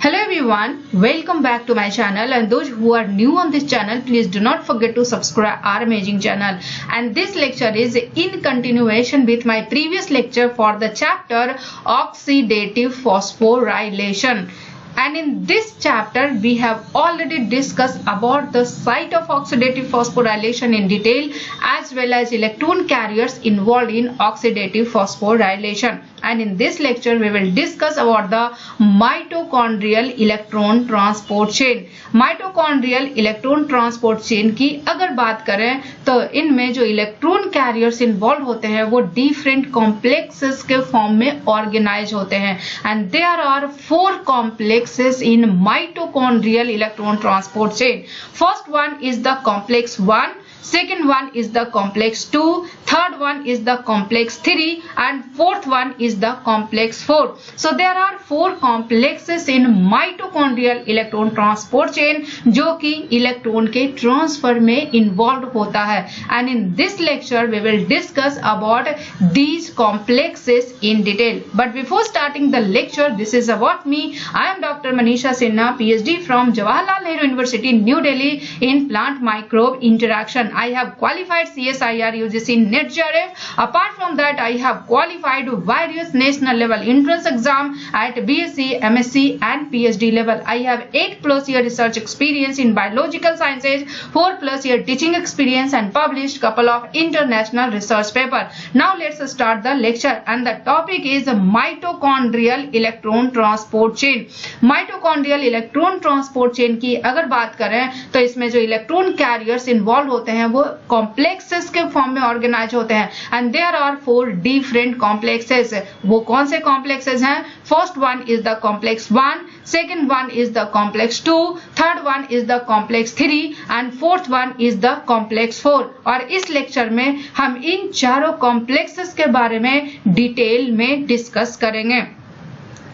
Hello everyone, welcome back to my channel, and those who are new on this channel, please do not forget to subscribe our amazing channel. And this lecture is in continuation with my previous lecture for the chapter oxidative phosphorylation. And in this chapter we have already discussed about the site of oxidative phosphorylation in detail, as well as electron carriers involved in oxidative phosphorylation. And in this lecture we will discuss about the mitochondrial electron transport chain. Mitochondrial electron transport chain की अगर बात करें तो इनमें जो electron carriers involve होते हैं वो डिफरेंट कॉम्प्लेक्सेस के फॉर्म में ऑर्गेनाइज होते हैं. And there are 4 complexes in mitochondrial electron transport chain. First one is the complex 1, second one is the complex 2, third one is the complex 3, and fourth one is the complex 4. So there are 4 complexes in mitochondrial electron transport chain जो कि electron के transfer में involve होता है. And in this lecture we will discuss about these complexes in detail. But before starting the lecture, this is about me. I am Dr. Manisha Sinha, PhD from Jawaharlal Nehru University, New Delhi, in plant microbe interaction. I have qualified CSIR UGC NET JRF. Apart from that, I have qualified various national level entrance exam at BSc, MSc and PhD level. I have 8+ year research experience in biological sciences, 4+ year teaching experience, and published couple of international research paper. Now let's start the lecture, and the topic is mitochondrial electron transport chain. Mitochondrial electron transport chain की अगर बात करें तो इसमें जो electron carriers involve होते हैं वो कॉम्प्लेक्सेस के फॉर्म में ऑर्गेनाइज होते हैं. And there are 4 different complexes. वो कौन से कॉम्प्लेक्सेस हैं? First one is the complex 1, second one is the complex 2, third one is the complex 3 and fourth one is the complex 4. और इस लेक्चर में हम इन चारों कॉम्प्लेक्सेस के बारे में डिटेल में डिस्कस करेंगे.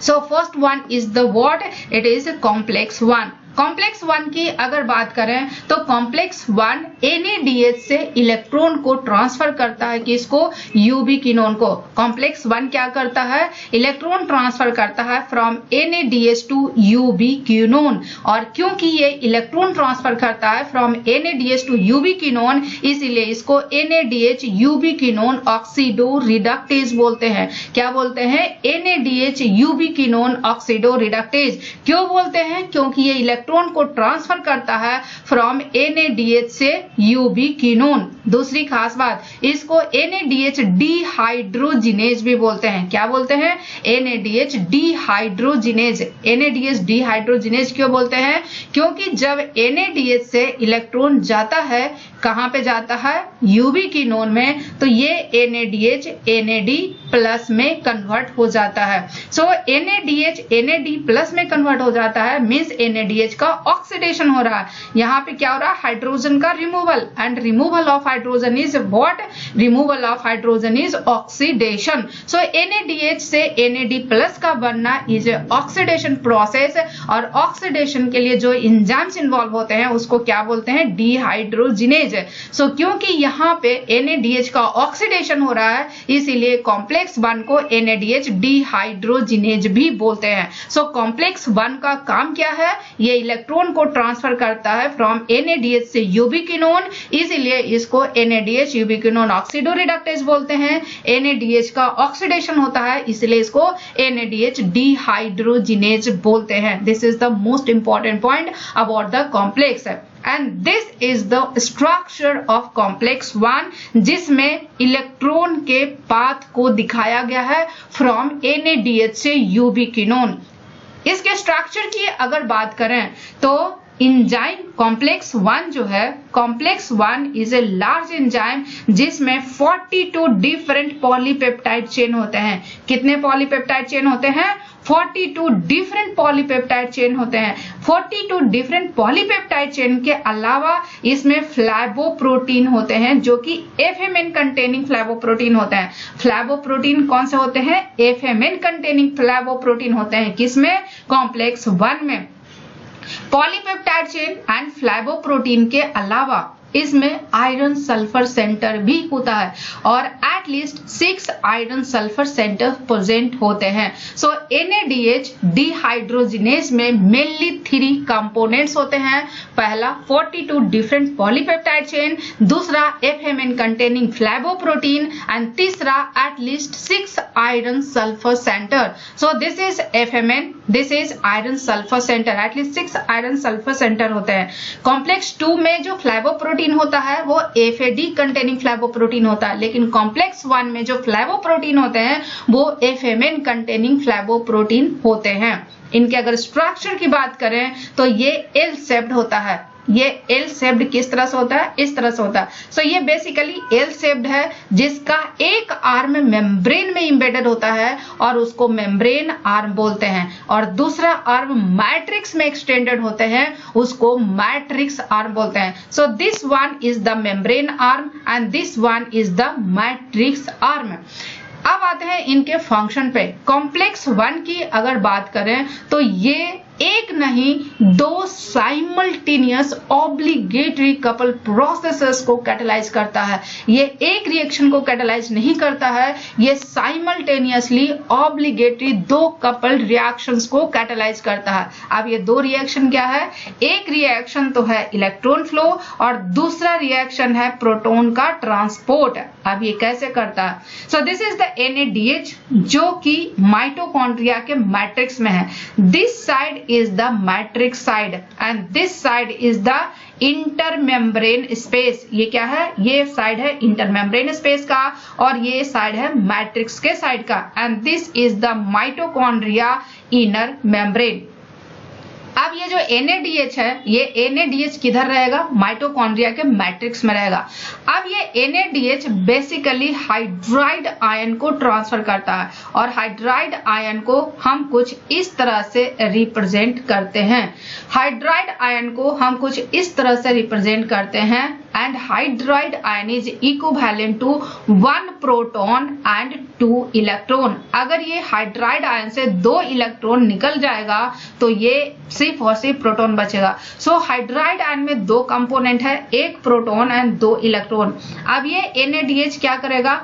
So first one is the what? It is complex 1. Complex 1 की अगर बात करें तो कॉम्प्लेक्स 1 NADH से इलेक्ट्रॉन को ट्रांसफर करता है कि इसको यूबी कीनोन को. कॉम्प्लेक्स 1 क्या करता है? इलेक्ट्रॉन ट्रांसफर करता है from NADH to ubiquinone. और क्योंकि ये इलेक्ट्रॉन ट्रांसफर करता है from NADH to ubiquinone, इसीलिए इसको NADH ubiquinone oxidoreductase बोलते हैं. क्या बोलते हैं? NADH ubiquinone oxidoreductase. क्यों बोलते हैं? क्योंकि ये इलेक्ट्रॉन को ट्रांसफर करता है फ्रॉम NADH से यूबी कीनोन. दूसरी खास बात, इसको NADH डिहाइड्रोजिनेज भी बोलते हैं. क्या बोलते हैं? NADH dehydrogenase. NADH डिहाइड्रोजिनेज क्यों बोलते हैं? क्योंकि जब NADH से इलेक्ट्रॉन जाता है, कहां पे जाता है? यूबी कीनोन में, तो ये NADH NAD प्लस में कन्वर्ट हो जाता है. सो NADH NAD प्लस में कन्वर्ट हो जाता है, मींस NADH का ऑक्सीडेशन हो रहा है. यहाँ पे क्या हो रहा है? हाइड्रोजन का removal. And removal of hydrogen is what? Removal of hydrogen is oxidation. So NADH से NAD प्लस का बनना इज ऑक्सीडेशन प्रोसेस. और ऑक्सीडेशन के लिए जो एंजाइम्स इन्वॉल्व होते हैं उसको क्या बोलते हैं? डिहाइड्रोजिनेज. सो क्योंकि यहाँ पे NADH का ऑक्सीडेशन हो रहा है, इसीलिए कॉम्प्लेक्स 1 को NADH डिहाइड्रोजिनेज भी बोलते हैं. सो कॉम्प्लेक्स 1 का काम क्या है? ये इलेक्ट्रॉन को ट्रांसफर करता है फ्रॉम NADH से यूबी कीनोन, इसीलिए इसको NADH ubiquinone oxidoreductase बोलते हैं. NADH का ऑक्सीडेशन होता है, इसलिए इसको NADH डिहाइड्रोजिनेज बोलते हैं. This is the most important point about the complex. And this is the structure of complex 1, जिसमें इलेक्ट्रॉन के पाथ को दिखाया गया है फ्रॉम NADH से यूबी कीनोन. इसके स्ट्रक्चर की अगर बात करें तो एंजाइम कॉम्प्लेक्स 1 जो है, complex 1 is a large enzyme जिसमें 42 डिफरेंट पॉलीपेप्टाइड चेन होते हैं. कितने पॉलीपेप्टाइड चेन होते हैं? 42 डिफरेंट पॉलीपेप्टाइड चेन होते हैं. 42 डिफरेंट पॉलीपेप्टाइड चेन के अलावा इसमें फ्लैवोप्रोटीन होते हैं जो कि FMN कंटेनिंग फ्लैवोप्रोटीन होते हैं. फ्लैवोप्रोटीन कौन से होते हैं? FMN कंटेनिंग फ्लैवोप्रोटीन होते हैं. किसमें? कॉम्प्लेक्स 1 में. पॉलीपेप्टाइड चेन एंड फ्लैवोप्रोटीन के अलावा इसमें आयरन सल्फर सेंटर भी होता है और at least 6 iron sulphur centre present होते हैं। सो NADH डिहाइड्रोजिनेज में मेनली 3 कंपोनेंट्स होते हैं। पहला 42 डिफरेंट पॉलीपेप्टाइड चेन, दूसरा FMN कंटेनिंग फ्लैवोप्रोटीन एंड तीसरा at least 6 iron sulphur centre. So this is FMN, this is iron sulphur centre, at least 6 iron sulphur centre होते हैं। कॉम्प्लेक्स 2 में जो फ्लैवोप्रोटीन होता है वो FAD कंटेनिंग फ्लैवोप्रोटीन होता है, लेकिन कॉम्प्लेक्स 1 में जो फ्लैवोप्रोटीन होते हैं वो FMN कंटेनिंग फ्लैवोप्रोटीन होते हैं। इनके अगर स्ट्रक्चर की बात करें तो ये एल शेप्ड होता है। ये एल शेप्ड किस तरह से होता है? इस तरह से होता है। सो ये बेसिकली एल शेप्ड है जिसका एक आर्म मेम्ब्रेन में इंबेडेड होता है और उसको मेम्ब्रेन आर्म बोलते हैं, और दूसरा आर्म मैट्रिक्स में एक्सटेंडेड होते हैं, उसको मैट्रिक्स आर्म बोलते हैं। So this one is the membrane arm and this one is the matrix arm. अब आते हैं इनके फंक्शन पे। कॉम्प्लेक्स 1 की अगर बात करें तो ये एक नहीं 2 साइमल्टेनियस ऑब्लिगेटरी कपल प्रोसेसेस को कैटेलाइज करता है। ये एक रिएक्शन को कैटेलाइज नहीं करता है, ये साइमल्टेनियसली ऑब्लिगेटरी 2 कपल रिएक्शंस को कैटेलाइज करता है। अब ये 2 रिएक्शन क्या है? एक रिएक्शन तो है इलेक्ट्रॉन फ्लो और दूसरा रिएक्शन है प्रोटॉन का ट्रांसपोर्ट। अब ये कैसे करता है? So this is the NADH जो कि माइटोकॉन्ड्रिया के मैट्रिक्स में है। This side is the matrix side and this side is the intermembrane space। ये क्या है? ये साइड है इंटरमेम्ब्रेन स्पेस का और ये साइड है मैट्रिक्स के साइड का, and this is the mitochondria inner membrane। अब ये जो NADH है, ये NADH किधर रहेगा? माइटोकॉन्ड्रिया के मैट्रिक्स में रहेगा। अब ये NADH बेसिकली हाइड्राइड आयन को ट्रांसफर करता है और हाइड्राइड आयन को हम कुछ इस तरह से रिप्रेजेंट करते हैं। हाइड्राइड आयन को हम कुछ इस तरह से रिप्रेजेंट करते हैं and hydride ion is equivalent to 1 proton and 2 electron। अगर ये हाइड्राइड आयन से 2 इलेक्ट्रॉन निकल जाएगा तो ये सिर्फ और सिर्फ प्रोटॉन बचेगा। सो हाइड्राइड आयन में 2 कंपोनेंट है, एक प्रोटॉन एंड 2 इलेक्ट्रॉन। अब ये NADH क्या करेगा?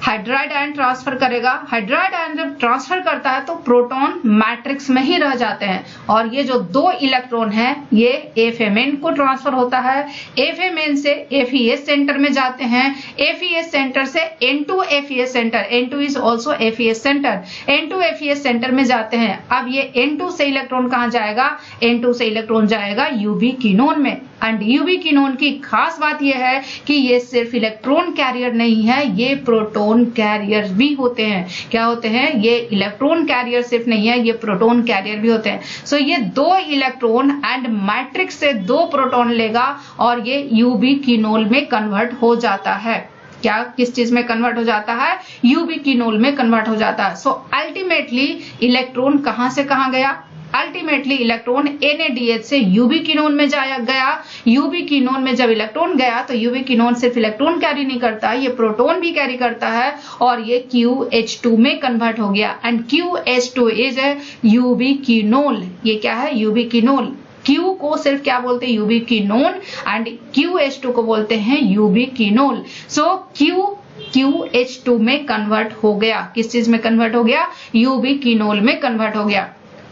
हाइड्राइड आयन ट्रांसफर करेगा। हाइड्राइड आयन जब ट्रांसफर करता है तो प्रोटॉन मैट्रिक्स में ही रह जाते हैं और ये जो 2 इलेक्ट्रॉन है ये FMN को ट्रांसफर होता है। FMN से FES सेंटर में जाते हैं, FES सेंटर से N2 FES centre, N2 is also FES centre, N2 FES centre में जाते हैं। अब ये N2 से इलेक्ट्रॉन कहाँ जाएगा? N2 से इलेक्ट्रॉन जाएगा UB कीनोन में। एंड UB कीनोन की खास बात यह है कि ये सिर्फ इलेक्ट्रॉन कैरियर नहीं है, ये प्रोटॉन कैरियर भी होते हैं। क्या होते हैं? ये इलेक्ट्रॉन कैरियर सिर्फ नहीं है, ये प्रोटॉन कैरियर भी होते हैं। सो ये 2 इलेक्ट्रॉन एंड मैट्रिक्स से 2 प्रोटॉन लेगा और ये UB कीनोल में कन्वर्ट हो जाता है। क्या किस चीज में कन्वर्ट हो जाता है? UB कीनोल में कन्वर्ट हो जाता है। सो अल्टीमेटली इलेक्ट्रॉन कहां से कहां गया? अल्टीमेटली इलेक्ट्रॉन NADH से UB कीनोन में गया। UB कीनोन में जब इलेक्ट्रॉन गया तो UB कीनोन सिर्फ इलेक्ट्रॉन कैरी नहीं करता, ये प्रोटॉन भी कैरी करता है और ये QH2 में कन्वर्ट हो गया। And QH2 is UB कीनोल। ये क्या है? UB कीनोल। Q को सिर्फ क्या बोलते हैं? UB कीनोन एंड QH2 को बोलते हैं UB कीनोल। सो QH2 में कन्वर्ट हो गया। किस चीज में कन्वर्ट हो गया? UB कीनोल में कन्वर्ट हो गया।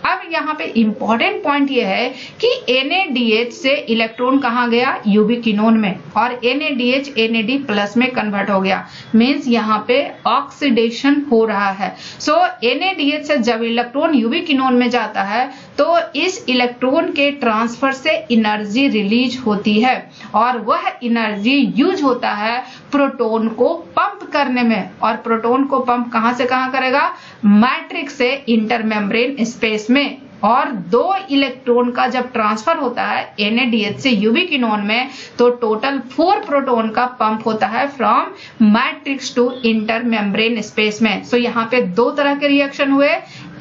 अब यहाँ पे इंपॉर्टेंट पॉइंट ये है कि NADH से इलेक्ट्रॉन कहाँ गया? UB कीनोन में, और NADH NAD प्लस में कन्वर्ट हो गया। मीन्स यहाँ पे ऑक्सीडेशन हो रहा है। सो NADH से जब इलेक्ट्रॉन UB कीनोन में जाता है तो इस इलेक्ट्रॉन के ट्रांसफर से एनर्जी रिलीज होती है और वह एनर्जी यूज होता है प्रोटॉन को पंप करने में। और प्रोटॉन को पंप कहां से कहां करेगा? मैट्रिक्स से इंटरमेम्ब्रेन स्पेस में। और 2 इलेक्ट्रॉन का जब ट्रांसफर होता है NADH से UB कीनोन में तो टोटल 4 प्रोटॉन का पंप होता है from matrix to intermembrane space में। सो यहाँ पे 2 तरह के रिएक्शन हुए।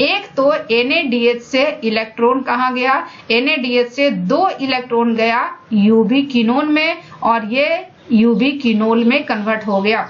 एक तो NADH से इलेक्ट्रॉन कहाँ गया? NADH से 2 इलेक्ट्रॉन गया UB कीनोन में और ये UB कीनोल में कन्वर्ट हो गया।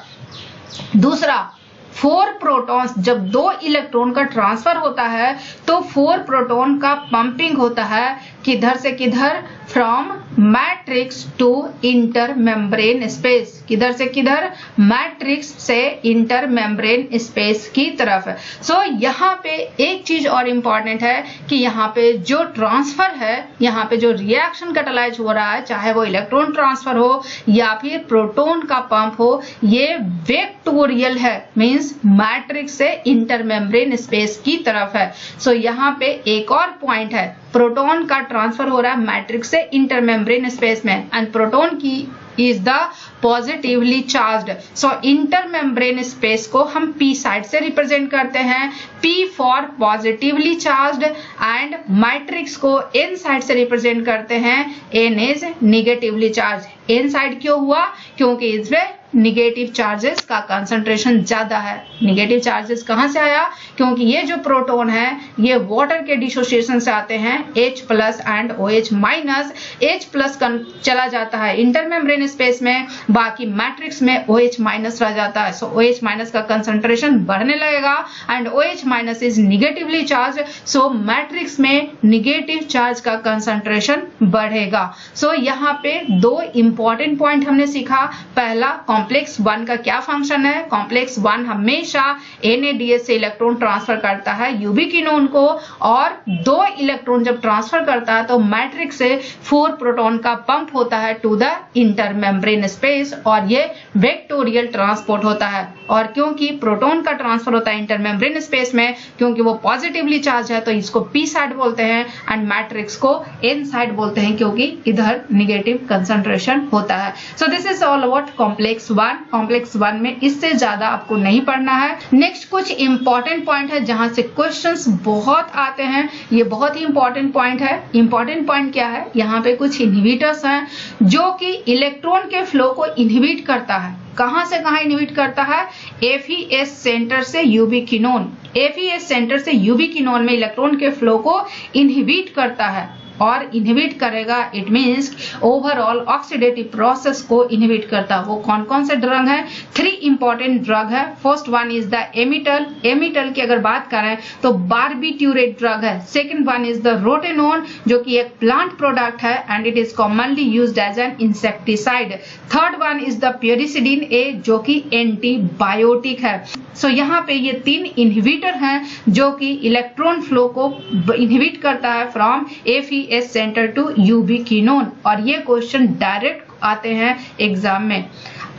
दूसरा 4 प्रोटॉन्स, जब 2 इलेक्ट्रॉन का ट्रांसफर होता है तो 4 प्रोटॉन का पंपिंग होता है किधर से किधर, from matrix to inter membrane space, किधर से किधर, मैट्रिक्स से इंटर मेम्ब्रेन स्पेस की तरफ। सो यहाँ पे एक चीज और इम्पॉर्टेंट है कि यहाँ पे जो ट्रांसफर है, यहाँ पे जो रिएक्शन कैटालाइज हो रहा है, चाहे वो इलेक्ट्रॉन ट्रांसफर हो या फिर प्रोटॉन का पंप हो, ये वेक्टोरियल है, मींस मैट्रिक्स से इंटर मेम्ब्रेन स्पेस की तरफ है। सो यहाँ पे एक और पॉइंट है, प्रोटॉन का ट्रांसफर हो रहा है मैट्रिक्स से इंटर मेम्ब्रेन स्पेस में, एंड प्रोटॉन की is the positively charged. So intermembrane space को हम p साइड से रिप्रेजेंट करते हैं, p for positively charged, and matrix को n साइड से रिप्रेजेंट करते हैं, n is negatively charge. n side क्यों हुआ, क्योंकि इसमें निगेटिव चार्जेस का कंसंट्रेशन ज्यादा है। निगेटिव चार्जेस कहां से आया, क्योंकि ये जो प्रोटॉन है ये वाटर के डिसोसिएशन से आते हैं, H plus and OH minus. H plus चला जाता है इंटरमेम्ब्रेन स्पेस में, बाकी मैट्रिक्स में OH माइनस रह जाता है। सो OH माइनस का कंसंट्रेशन बढ़ने लगेगा, and OH minus is negatively charge, so matrix में निगेटिव चार्ज का कंसंट्रेशन बढ़ेगा। सो यहाँ पे दो इंपॉर्टेंट पॉइंट हमने सीखा। पहला, कॉम्प्लेक्स 1 का क्या फंक्शन है। कॉम्प्लेक्स 1 हमेशा NADH से इलेक्ट्रॉन ट्रांसफर करता है यूबिक्विनोन को, और 2 इलेक्ट्रॉन जब ट्रांसफर करता है तो मैट्रिक्स से 4 प्रोटॉन का पंप होता है टू द इंटरमेम्ब्रेन स्पेस, और ये वेक्टोरियल ट्रांसपोर्ट होता है। और क्योंकि प्रोटॉन का ट्रांसफर होता है इंटरमेम्ब्रेन स्पेस में, क्योंकि वो पॉजिटिवली चार्ज है, तो इसको p साइड बोलते हैं, एंड मैट्रिक्स को n साइड बोलते हैं, क्योंकि इधर निगेटिव कंसंट्रेशन होता है। So this is all about complex 1। Complex 1 में इससे ज्यादा आपको नहीं पढ़ना है। नेक्स्ट कुछ इंपॉर्टेंट पॉइंट है जहां से क्वेश्चंस बहुत आते हैं, ये बहुत ही इंपॉर्टेंट पॉइंट है। इंपॉर्टेंट पॉइंट क्या है, यहाँ पे कुछ इनहिबिटर्स हैं जो कि इलेक्ट्रॉन के फ्लो को इनहिबिट करता है। कहां से कहां इनहिबिट करता है, FeS सेंटर से यूबिक्विनोन। FeS सेंटर से यूबिक्विनोन में इलेक्ट्रॉन के फ्लो को इनहिबिट करता है, और इनहिबिट करेगा it means overall oxidative process को इनहिबिट करता है। वो कौन कौन से ड्रग है, 3 इंपॉर्टेंट ड्रग है। First one is the amytal. Amytal की अगर बात करें तो बारबिट्यूरेट ड्रग है। Second one is the rotenone, जो कि एक प्लांट प्रोडक्ट है and it is commonly used as an insecticide. Third one is the piericidin A, जो कि एंटीबायोटिक है। सो यहाँ पे ये 3 इनहिबिटर हैं जो कि इलेक्ट्रॉन फ्लो को इनहिबिट करता है from FeS centre to ubiquinone, और ये क्वेश्चन डायरेक्ट आते हैं एग्जाम में।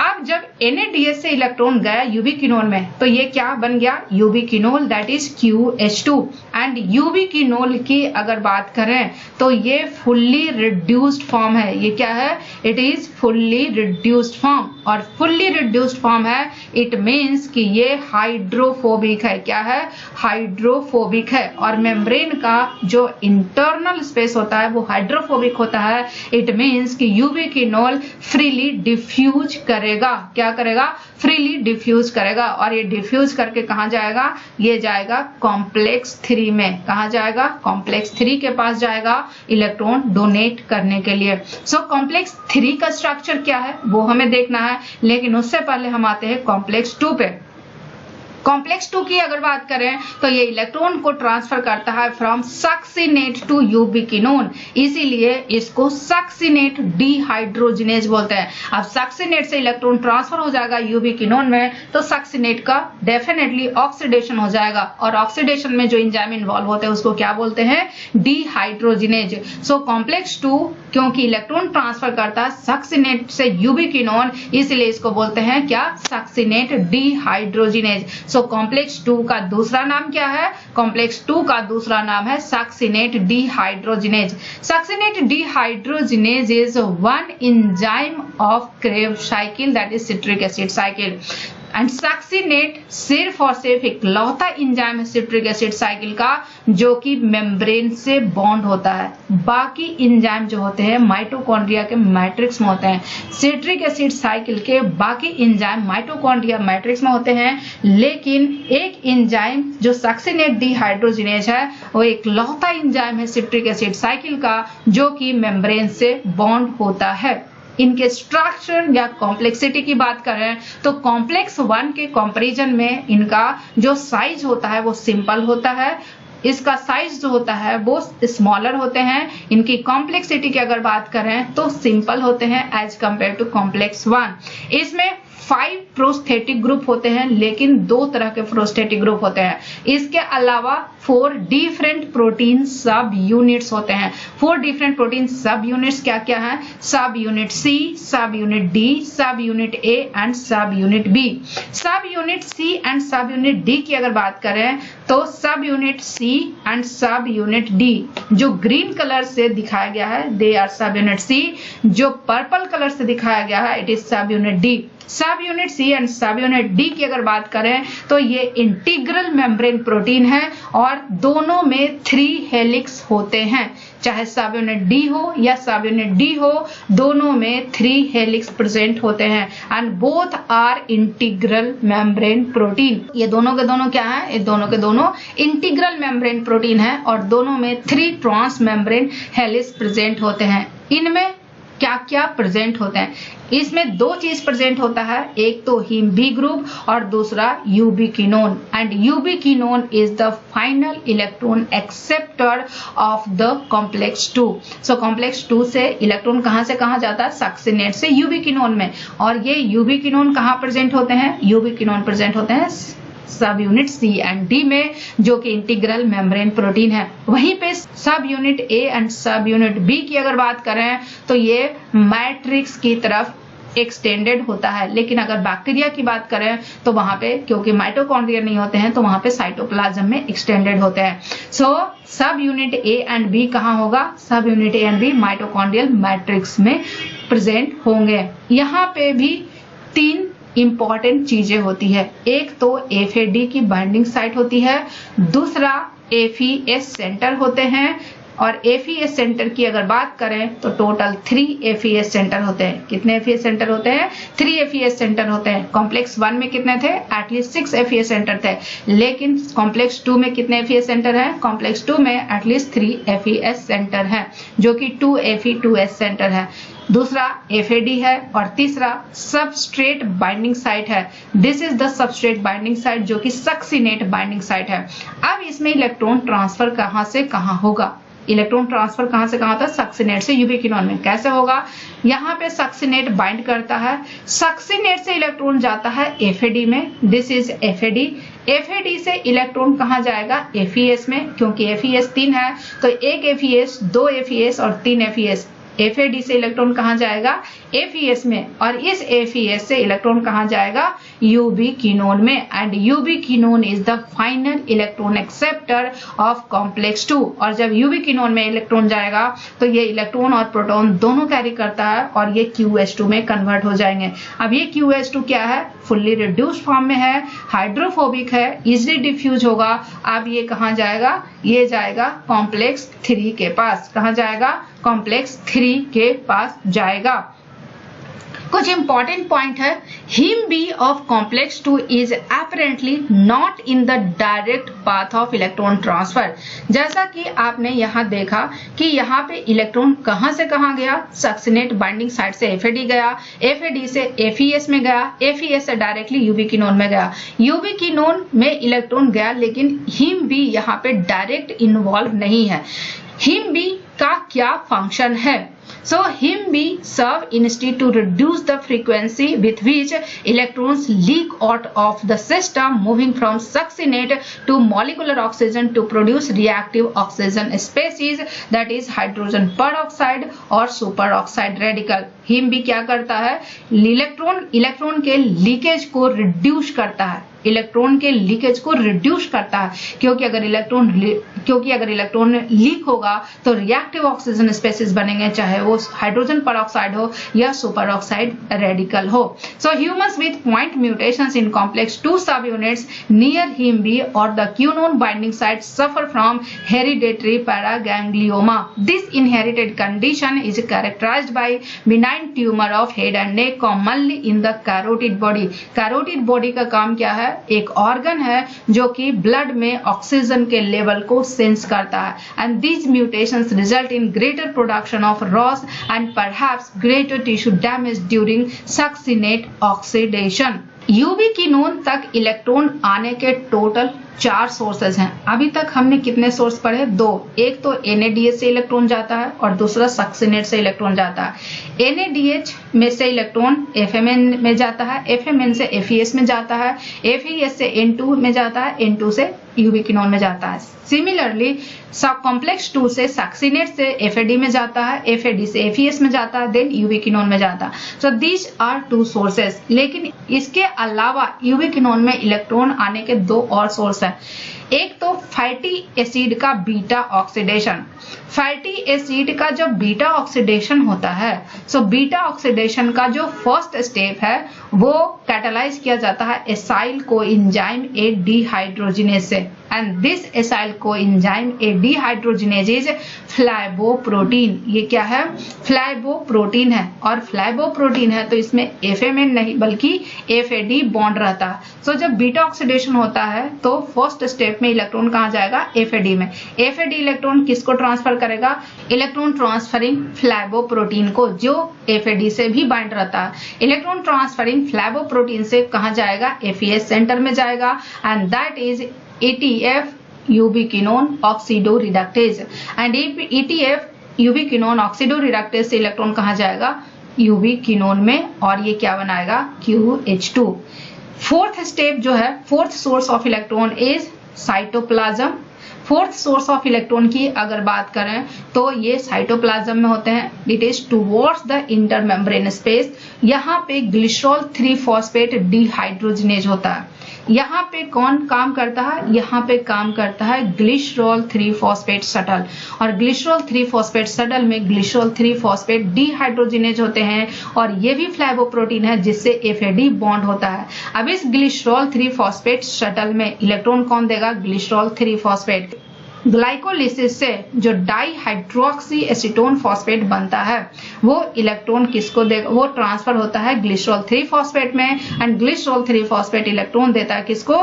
अब जब NADH से इलेक्ट्रॉन गया यूबिक्विनोन में, तो ये क्या बन गया, यूबिक्विनोल, दैट इज QH2। एंड यूबिक्विनोल की अगर बात करें तो ये फुल्ली रिड्यूस्ड फॉर्म है। ये क्या है, it is fully reduced form, और फुल्ली रिड्यूस्ड फॉर्म है इट मींस कि ये हाइड्रोफोबिक है। क्या है, हाइड्रोफोबिक है, और मेम्ब्रेन का जो इंटरनल स्पेस होता है वो हाइड्रोफोबिक होता है। इट मींस कि यूबिक्विनोल फ्रीली डिफ्यूज करेगा। क्या करेगा, फ्रीली डिफ्यूज करेगा, और ये डिफ्यूज करके कहां जाएगा, ये जाएगा कॉम्प्लेक्स 3 में। कहां जाएगा, कॉम्प्लेक्स 3 के पास जाएगा इलेक्ट्रॉन डोनेट करने के लिए। सो कॉम्प्लेक्स 3 का स्ट्रक्चर क्या है वो हमें देखना है, लेकिन उससे पहले हम आते हैं कॉम्प्लेक्स 2 पे। कॉम्प्लेक्स 2 की अगर बात करें तो ये इलेक्ट्रॉन को ट्रांसफर करता है फ्रॉम सक्सिनेट टू यूबिक्विनोन, इसीलिए इसको सक्सिनेट डिहाइड्रोजिनेज बोलते हैं। अब सक्सिनेट से इलेक्ट्रॉन ट्रांसफर हो जाएगा यूबिक्विनोन में, तो सक्सिनेट का डेफिनेटली ऑक्सीडेशन हो जाएगा, और ऑक्सीडेशन में जो एंजाइम इन्वॉल्व होते हैं उसको क्या बोलते हैं, डिहाइड्रोजिनेज। सो कॉम्प्लेक्स 2 क्योंकि इलेक्ट्रॉन ट्रांसफर करता है सक्सिनेट से यूबिक्विनोन, इसलिए इसको बोलते हैं क्या, सक्सिनेट डिहाइड्रोजिनेज। सो कॉम्प्लेक्स 2 का दूसरा नाम क्या है, कॉम्प्लेक्स 2 का दूसरा नाम है succinate dehydrogenase. Succinate dehydrogenase is one enzyme of Krebs cycle, that is citric acid cycle. And succinate सिर्फ और सिर्फ इकलौता एंजाइम है सिट्रिक एसिड साइकिल का जो कि मेम्ब्रेन से बॉन्ड होता है। बाकी एंजाइम जो होते हैं माइटोकॉन्ड्रिया के मैट्रिक्स में होते हैं। सिट्रिक एसिड साइकिल के बाकी एंजाइम माइटोकॉन्ड्रिया मैट्रिक्स में होते हैं, लेकिन एक एंजाइम जो सक्सिनेट डिहाइड्रोजिनेज है वो इकलौता एंजाइम है सिट्रिक एसिड साइकिल का जो कि मेम्ब्रेन से बॉन्ड होता है। इनके स्ट्रक्चर या कॉम्प्लेक्सिटी की बात करें तो कॉम्प्लेक्स 1 के कंपैरिजन में इनका जो साइज होता है वो सिंपल होता है, इसका साइज जो होता है वो स्मॉलर होते हैं। इनकी कॉम्प्लेक्सिटी की अगर बात करें तो सिंपल होते हैं एज कंपेयर टू कॉम्प्लेक्स 1। इसमें 5 प्रोस्थेटिक ग्रुप होते हैं, लेकिन 2 तरह के प्रोस्थेटिक ग्रुप होते हैं। इसके अलावा 4 डिफरेंट प्रोटीन सब यूनिट्स होते हैं। 4 डिफरेंट प्रोटीन सब यूनिट्स क्या क्या है? सब unit c, subunit d, subunit a and subunit b. Subunit c and subunit d की अगर बात करें तो subunit c and subunit d जो ग्रीन कलर से दिखाया गया है दे आर सब यूनिट सी, जो पर्पल कलर से दिखाया गया है it is subunit d. Subunit c and subunit d की अगर बात करें तो ये इंटीग्रल मेम्ब्रेन प्रोटीन है और दोनों में 3 हेलिक्स होते हैं। चाहे सब यूनिट डी हो या सब यूनिट डी हो, दोनों में 3 हेलिक्स प्रेजेंट होते हैं and both are integral membrane protein. ये दोनों के दोनों क्या है? ये दोनों के दोनों इंटीग्रल मेम्ब्रेन प्रोटीन है और दोनों में 3 ट्रांस मेम्ब्रेन हेलिक्स प्रेजेंट होते हैं। इनमें क्या क्या प्रेजेंट होते हैं? इसमें 2 चीज प्रेजेंट होता है, एक तो हीम बी ग्रुप और दूसरा यूबिक्विनोन and यूबिक्विनोन is the final electron acceptor of the complex 2। So complex 2 से इलेक्ट्रॉन कहां से कहां जाता है? सक्सिनेट से यूबिक्विनोन में। और ये यूबिक्विनोन कहां प्रेजेंट होते हैं? यूबिक्विनोन प्रेजेंट होते हैं सब यूनिट सी एंड डी में, जो कि इंटीग्रल मेम्ब्रेन प्रोटीन है। वहीं पे subunit a and subunit b की अगर बात करें तो ये मैट्रिक्स की तरफ एक्सटेंडेड होता है। लेकिन अगर बैक्टीरिया की बात करें तो वहां पे क्योंकि माइटोकॉन्ड्रिया नहीं होते हैं तो वहां पे साइटोप्लाज्म में एक्सटेंडेड होते हैं। सो सब यूनिट ए एंड बी कहां होगा? Subunit a and b mitochondrial matrix में प्रेजेंट होंगे। यहाँ पे भी 3 इंपॉर्टेंट चीजें होती है। एक तो एफएडी की बाइंडिंग साइट होती है, दूसरा एफईएस सेंटर होते हैं और एफईएस सेंटर की अगर बात करें तो टोटल 3 एफईएस सेंटर होते हैं। कितने एफईएस सेंटर होते हैं? 3 एफईएस सेंटर होते हैं। कॉम्प्लेक्स 1 में कितने थे? एटलीस्ट 6 एफईएस सेंटर थे। लेकिन कॉम्प्लेक्स 2 में कितने एफईएस सेंटर हैं? कॉम्प्लेक्स 2 में एटलीस्ट 3 एफईएस सेंटर है, जो कि 2 एफई2एस सेंटर है। दूसरा एफएडी है और तीसरा सबस्ट्रेट बाइंडिंग साइट है। This is the substrate binding site जो कि सक्सिनेट बाइंडिंग साइट है। अब इसमें इलेक्ट्रॉन ट्रांसफर कहां से कहां होगा? इलेक्ट्रॉन ट्रांसफर कहां से कहां होता है? सक्सिनेट से यूबिक्विनोन में। कैसे होगा? यहाँ पे सक्सिनेट बाइंड करता है, सक्सिनेट से इलेक्ट्रॉन जाता है एफएडी में, दिस इज एफएडी। एफएडी से इलेक्ट्रॉन कहां जाएगा? एफईएस में, क्योंकि एफईएस 3 है तो 1 एफईएस, 2 एफईएस और 3 एफईएस। एफएडी से इलेक्ट्रॉन कहां जाएगा? एफईएस में। और इस एफईएस से इलेक्ट्रॉन कहां जाएगा? यूबिक्विनोन में। And यूबिक्विनोन is the final electron acceptor of complex 2। और जब यूबिक्विनोन में इलेक्ट्रॉन जाएगा तो ये इलेक्ट्रॉन और प्रोटॉन दोनों कैरी करता है और ये QS2 में कन्वर्ट हो जाएंगे। अब ये QS2 क्या है? फुल्ली रिड्यूस्ड फॉर्म में है, हाइड्रोफोबिक है, इजिली डिफ्यूज होगा। अब ये कहां जाएगा? ये जाएगा कॉम्प्लेक्स 3 के पास। कहां जाएगा? कॉम्प्लेक्स 3 के पास जाएगा। कुछ इंपॉर्टेंट पॉइंट है। Heme b of complex 2 is apparently not in the direct path of electron transfer. जैसा कि आपने यहाँ देखा कि यहाँ पे इलेक्ट्रॉन कहाँ से कहाँ गया? सक्सिनेट बाइंडिंग साइट से एफएडी गया, एफएडी से एफईएस में गया, एफईएस से डायरेक्टली यूबिक्विनोन में गया। यूबिक्विनोन में इलेक्ट्रॉन गया लेकिन हीम बी यहाँ पे डायरेक्ट इन्वॉल्व नहीं है। हीम बी का क्या फंक्शन है? So heme B serve instead to reduce the frequency with which electrons leak out of the system, moving from succinate to molecular oxygen to produce reactive oxygen species, that is hydrogen peroxide और superoxide radical। Haem B क्या करता है? Electron के leakage को reduce करता है, electron के leakage को रिड्यूस करता है, क्योंकि अगर इलेक्ट्रॉन लीक होगा तो रिएक्टिव ऑक्सीजन स्पेसीज बनेंगे, चाहे वो हाइड्रोजन पेरोक्साइड हो या सुपर ऑक्साइड रेडिकल हो। So humans with point mutations in complex 2 subunits near heme B और the quinone binding site suffer from hereditary paraganglioma. This inherited condition is characterised by benign tumour of head and neck commonly in the carotid body. Carotid body का काम क्या है? एक organ है जो कि blood में ऑक्सीजन के लेवल को सेंस करता है and these mutations result in greater production of Ross and perhaps greater tissue damage during succinate oxidation. यूबिक्विनोन तक इलेक्ट्रॉन आने के टोटल 4 सोर्सेज हैं। अभी तक हमने कितने सोर्स पढ़े? 2। एक तो NADH से इलेक्ट्रॉन जाता है और दूसरा सक्सिनेट से इलेक्ट्रॉन जाता है। NADH में से इलेक्ट्रॉन FMN में जाता है, FMN से FES में जाता है, FES से N2 में जाता है, N2 से यूबिक्विनोन में जाता है। सिमिलरली सब कॉम्प्लेक्स 2 से सक्सिनेट से FAD में जाता है, FAD से FES में जाता है, देन यूबिक्विनोन में जाता है। So these are 2 sources. लेकिन इसके अलावा यूबिक्विनोन में इलेक्ट्रॉन आने के 2 और सोर्स हैं। एक तो फैटी एसिड का बीटा ऑक्सीडेशन। फैटी एसिड का जब बीटा ऑक्सीडेशन होता है, सो बीटा ऑक्सीडेशन का जो फर्स्ट स्टेप है वो कैटालाइज किया जाता है एसाइल कोएंजाइम ए डिहाइड्रोजिनेज से, and this acyl coenzyme A dehydrogenase is flavoprotein. ये क्या है? फ्लाइबोप्रोटीन है। और फ्लाइबोप्रोटीन है तो इसमें FMN नहीं बल्कि FAD बॉन्ड रहता है। सो जब बीटा ऑक्सीडेशन होता है तो फर्स्ट स्टेप में इलेक्ट्रॉन कहाँ जाएगा? FAD में। FAD इलेक्ट्रॉन किसको ट्रांसफर करेगा? इलेक्ट्रॉन ट्रांसफरिंग फ्लाइबोप्रोटीन को, जो FAD से भी बाइंड रहता है। इलेक्ट्रॉन ट्रांसफरिंग फ्लाइबोप्रोटीन से कहाँ जाएगा? FES सेंटर में जाएगा, and that is ETF ubiquinone oxidoreductase. And ETF ubiquinone oxidoreductase से इलेक्ट्रॉन कहाँ जाएगा? यूबिक्विनोन में, और ये क्या बनाएगा? QH2। फोर्थ स्टेप जो है, fourth source of electron is cytoplasm. Fourth source of electron की अगर बात करें तो ये साइटोप्लाज्म में होते हैं। It is towards the intermembrane space. यहाँ पे ग्लिसरॉल 3 फॉस्फेट डिहाइड्रोजिनेज होता है। यहाँ पे कौन काम करता है? यहाँ पे काम करता है ग्लिसरॉल 3 फॉस्फेट शटल, और ग्लिसरॉल 3 फॉस्फेट शटल में ग्लिसरॉल 3 फॉस्फेट डिहाइड्रोजिनेज होते हैं, और ये भी फ्लाइबोप्रोटीन है जिससे FAD बॉन्ड होता है। अब इस ग्लिसरॉल 3 फॉस्फेट शटल में इलेक्ट्रॉन कौन देगा? Glycerol 3 phosphate. ग्लाइकोलिसिस से जो डाइहाइड्रोक्सी एसीटोन फॉस्फेट बनता है वो इलेक्ट्रॉन किसको देगा? वो ट्रांसफर होता है ग्लिसरॉल 3 फॉस्फेट में, एंड ग्लिसरॉल 3 फॉस्फेट इलेक्ट्रॉन देता है किसको?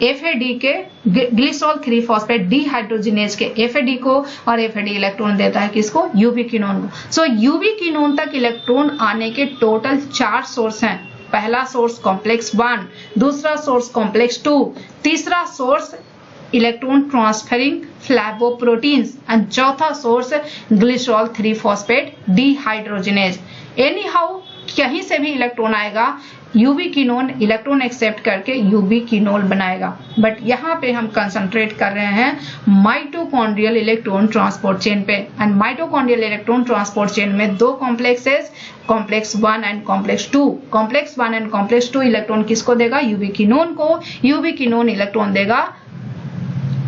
FAD के, ग्लिसरॉल 3 फॉस्फेट डिहाइड्रोजिनेज के FAD को, और FAD इलेक्ट्रॉन देता है किसको? यूबिक्विनोन को। सो यूबिक्विनोन तक इलेक्ट्रॉन आने के टोटल 4 सोर्स हैं। पहला सोर्स कॉम्प्लेक्स 1, दूसरा सोर्स कॉम्प्लेक्स 2, तीसरा सोर्स इलेक्ट्रॉन ट्रांसफरिंग फ्लाइबोप्रोटीन्स, एंड चौथा source glycerol 3 phosphate dehydrogenase. Any how कहीं से भी इलेक्ट्रॉन आएगा, यूबिक्विनोन इलेक्ट्रॉन एक्सेप्ट करके यूबिक्विनोल बनाएगा। बट यहाँ पे हम कंसंट्रेट कर रहे हैं माइटोकॉन्ड्रियल इलेक्ट्रॉन ट्रांसपोर्ट चेन पे, and mitochondrial electron transport chain में 2 complexes, complex 1 and complex 2। Complex 1 and complex 2 electron किसको देगा? यूबिक्विनोन को। यूबिक्विनोन इलेक्ट्रॉन देगा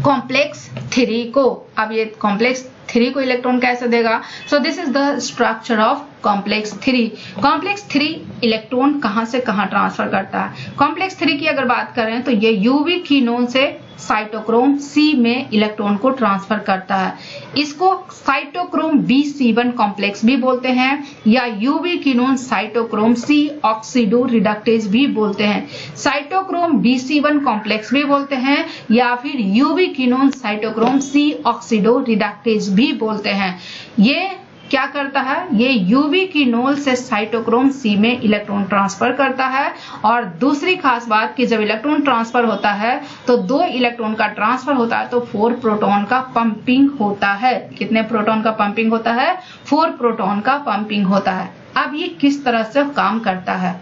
कॉम्प्लेक्स 3 को। अब ये कॉम्प्लेक्स 3 को इलेक्ट्रॉन कैसे देगा? So this is the structure of complex 3। Complex 3 electron कहां से कहां ट्रांसफर करता है? कॉम्प्लेक्स 3 की अगर बात करें तो ये यूबिक्विनोन से साइटोक्रोम C में इलेक्ट्रॉन को ट्रांसफर करता है। इसको साइटोक्रोम B/C1 कॉम्प्लेक्स भी बोलते हैं, या यूबिक्विनोन साइटोक्रोम C ऑक्सीडो रिडक्टेज भी बोलते हैं। साइटोक्रोम B/C1 कॉम्प्लेक्स भी बोलते हैं, या फिर यूबिक्विनोन साइटोक्रोम C ऑक्सीडो रिडक्टेज भी बोलते हैं। ये क्या करता है? ये यूबिक्विनोल से साइटोक्रोम C में इलेक्ट्रॉन ट्रांसफर करता है। और दूसरी खास बात कि जब इलेक्ट्रॉन ट्रांसफर होता है तो 2 इलेक्ट्रॉन का ट्रांसफर होता है तो 4 प्रोटॉन का पंपिंग होता है। कितने प्रोटॉन का पंपिंग होता है? 4 प्रोटॉन का पंपिंग होता है। अब ये किस तरह से काम करता है?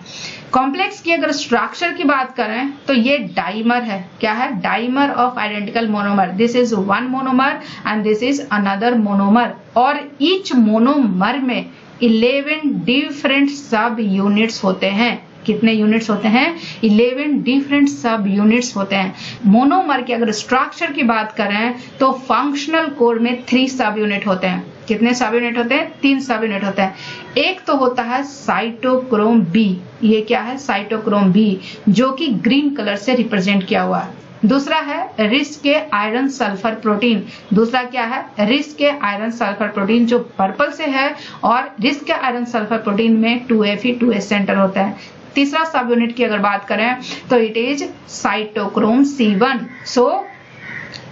कॉम्प्लेक्स की अगर स्ट्रक्चर की बात करें तो ये डाइमर है। क्या है? Dimer of identical monomer. This is 1 monomer and this is another monomer, और ईच मोनोमर में 11 डिफरेंट सब यूनिट्स होते हैं। कितने यूनिट्स होते हैं? 11 डिफरेंट सब यूनिट्स होते हैं। मोनोमर की अगर स्ट्रक्चर की बात करें तो फंक्शनल कोर में 3 सब यूनिट होते हैं। कितने सब यूनिट होते हैं? 3 सब यूनिट होते हैं। एक तो होता है साइटोक्रोम B। ये क्या है? साइटोक्रोम B, जो कि ग्रीन कलर से रिप्रेजेंट किया हुआ है। दूसरा है रिस के आयरन सल्फर प्रोटीन। दूसरा क्या है? रिस के आयरन सल्फर प्रोटीन, जो पर्पल से है, और रिस के आयरन सल्फर प्रोटीन में 2Fe2S सेंटर होता है। तीसरा सब यूनिट की अगर बात करें तो it is cytochrome C1। So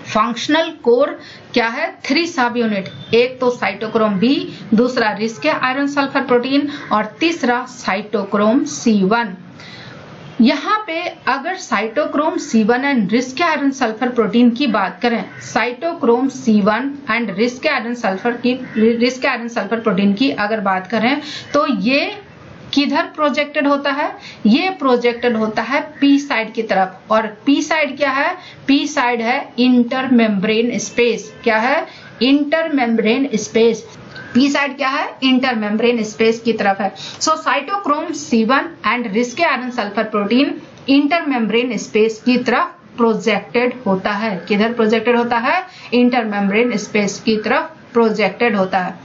functional core क्या है? 3 सब यूनिट। एक तो साइटोक्रोम B, दूसरा रिस के आयरन सल्फर प्रोटीन, और तीसरा साइटोक्रोम C1। यहाँ पे अगर cytochrome C1 and Rieske iron sulphur protein की बात करें, cytochrome C1 and Rieske iron sulphur protein की अगर बात करें तो ये किधर प्रोजेक्टेड होता है? ये प्रोजेक्टेड होता है पी साइड की तरफ। और पी साइड क्या है? पी साइड है इंटरमेम्ब्रेन स्पेस। क्या है? Intermembrane space. पी साइड क्या है? इंटरमेम्ब्रेन स्पेस की तरफ है। So cytochrome C1 and Rieske iron sulphur protein intermembrane space की तरफ प्रोजेक्टेड होता है। किधर प्रोजेक्टेड होता है? इंटरमेम्ब्रेन स्पेस की तरफ प्रोजेक्टेड होता है।